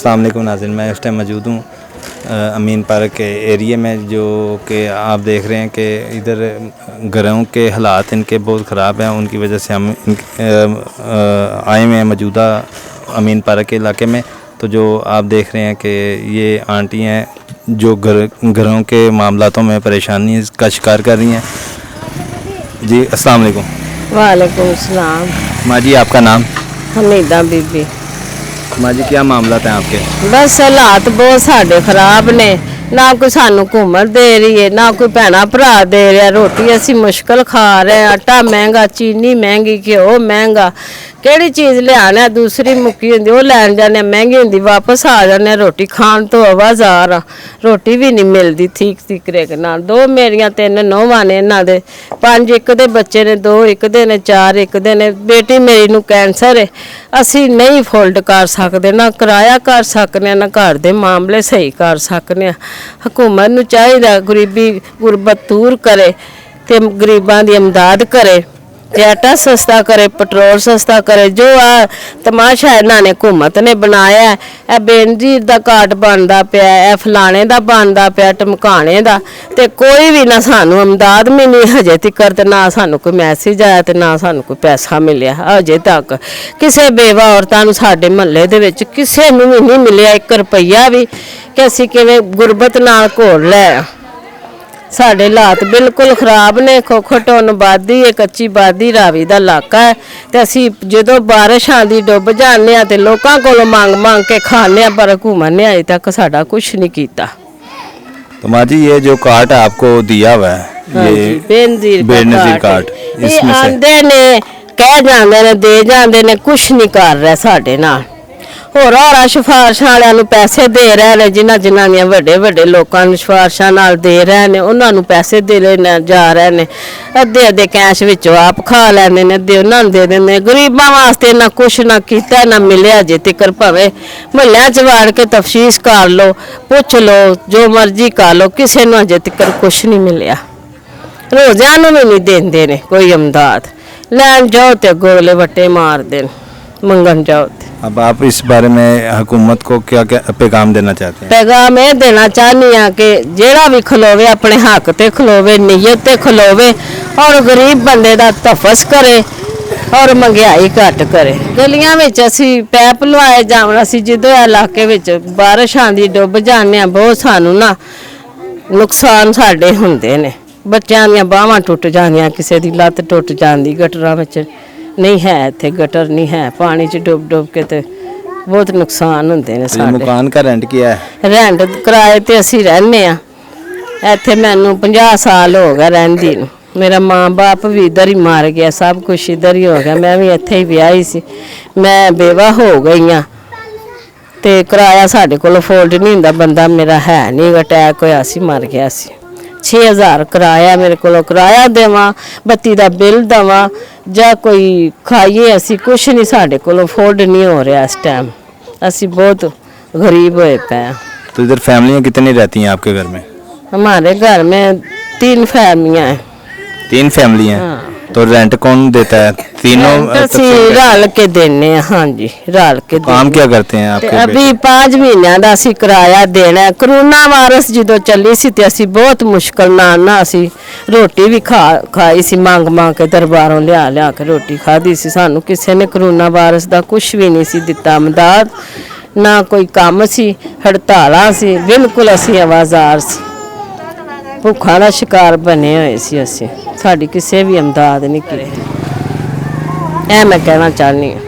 अस्सलाम वालेकुम नाज़रीन, मैं इस टाइम मौजूद हूँ अमीन पार्क के एरिया में, जो कि आप देख रहे हैं कि इधर घरों के हालात इनके बहुत ख़राब हैं। उनकी वजह से हम आए हुए हैं मौजूदा अमीन पार्क के इलाके में। तो जो आप देख रहे हैं कि ये आंटी हैं जो घरों के मामलातों में परेशानी का शिकार कर रही हैं। जी अस्सलाम वालेकुम। वालेकुम सलाम। माँ जी आपका नाम? हमीदा बीबी। माँ जी क्या मामला है आपके? बस हालात बहुत साढ़े खराब ने, ना कोई सानू घूमन दे रही है, ना कोई भैन भरा दे रहा। रोटी असी मुश्किल खा रहे हैं, आटा महंगा, चीनी महंगी, घ्यो महंगा। किहड़ी चीज़ लियाने दूसरी मुक्की होंदी वो लैन जाने, महंगी होंदी वापस आ जाने। रोटी खान तो आवाज़ार आ, रोटी भी नहीं मिलती ठीक तरीके के नाल। दो मेरियां तीन नौवां ने, इन्हां दे 5 एक दे बच्चे ने, 2 एक दे ने, 4 एक दे ने। बेटी मेरी नूं कैंसर है, असी नहीं फोल्ड कर सकते, ना किराया कर सकने, ना घर दे मामले सही कर सकने। हुकूमत नूं चाहिदा गरीबी गुरबत दूर करे ते गरीबां दी इमदाद करे, ते आटा सस्ता करे, पेट्रोल सस्ता करे। जो आ तमाशा इन्हां ने हुकूमत ने बनाया है, ए बेनजीर दा कार्ड बनदा पिया, ए फलाने दा बनदा पिया, टमकाने दा, ते कोई भी ना सानू इमदाद मिली हजे तक, ते ना सानू कोई मैसेज आया, ते ना सानू कोई पैसा मिलिया हजे तक। किसे बेवा औरतां नूं साडे महल्ले दे विच किसे नूं भी नहीं मिलिया 1 रुपया भी, कि असीं किवें गुरबत नाल घोल लै। साढ़े हालात बिल्कुल खराब ने। खोखटोन बादी है, कच्ची बादी रावी का इलाका है, तो असी जो बारिश आती डुब जाने तो लोगों को मंग मंग के खाने, पर हुकूमत ने अजे तक साडा कुछ नहीं किया। तो माँ जी ये जो कार्ड आपको दिया हुआ है, ये बेनजीर कार्ड, इसमें से आंदे ने कह जाते ने, दे जाते ने, कुछ नहीं कर रहे साडे नाल। होर सिफारिश वालों पैसे दे रहे हैं, जिन्होंने जिन्होंने वड्डे वड्डे लोगों सिफारिशों नाल दे रहे हैं, उन्होंने पैसे दे जा रहे हैं। अद्धे अद्धे कैश विचों आप खा लैंदे ने, अद्धे उन्होंने दे देंगे। गरीबां वास्ते ना कुछ ना किया ना मिले अजे तक। भावें महल्लियां च वाड़ के तफसीश कर लो, पुछ लो, जो मर्जी कर लो, किसी नूं अजे तक कुछ नहीं मिलिया। रोज़िਆਂ नूं भी नहीं देंदे ने कोई इमदाद। लैन जाओ तो गोले वट्टे मार देन, मंगन जाओ। अब आप इस बारे में हुकूमत को क्या क्या पैगाम देना चाहते हैं? पैगाम ये देना चाहनी हाँ कि जेड़ा भी खलोवे अपने हक ते खलोवे, नीयत ते खलोवे, और गरीब बंदे दा तफस करे, और महंगाई घट करे। गलियां विच असी पैप लवाए जावन, असी जिदों इलाके विच बारिश आंदी डुब जाने, बहुत सानू ना नुकसान साडे हुंदे ने। बच्चों दी बाहां टुट जांदियां, किसी दी लत्त टुट जांदी, गटरां विच नहीं है, इत्थे गटर नहीं है, पानी च डुब डुब के ते बहुत नुकसान होंदे ने साडे। मकान का रेंट क्या है? रेंट किराए ते असी रहने आ इत्थे। मैनू 50 साल हो गए रहिंदी नूं। मेरा माँ बाप भी इधर ही मार गया, सब कुछ इधर ही हो गया। मैं भी इत्थे ही ब्याही सी, मैं बेवा हो गई हाँ, ते किराया साडे कोल अफोर्ड नहीं हुंदा। बंदा मेरा है नहीं, अटैक होया सी, मर गया सी। 6000 किराया मेरे को, किराया देवां, बत्ती का बिल देवां, ਜਾਂ कोई खाइए, असी कुछ नहीं साढ़े को अफोर्ड नहीं हो रहा इस टाइम। असी बहुत गरीब होए पे हैं। तो इधर फैमिलियाँ कितनी रहती हैं आपके घर में? हमारे घर में 3 फैमिलियाँ हैं। 3 फैमिलियाँ? हाँ। तो रेंट कौन देता है? तीनों रल के देने। हाँ जी, रल के। काम क्या करते हैं आपके? अभी 5 महीनों का असी किराया देना है। कोरोना वायरस जो चली सी ते असी बहुत मुश्किल नाल ना असी रोटी भी खाई सी, मांग मांग के दरबारों लिया के रोटी खाधी सी। सानू किसी ने कोरोना वायरस का कुछ भी नहीं सी दिता इमदाद, ना कोई काम सी, हड़तालां सी, बिल्कुल असी आवाज़ार सी, भुखा का शिकार बने हुए सी। असी साडी किसी भी इमदाद नहीं की, मैं कहना चाहनी हूँ।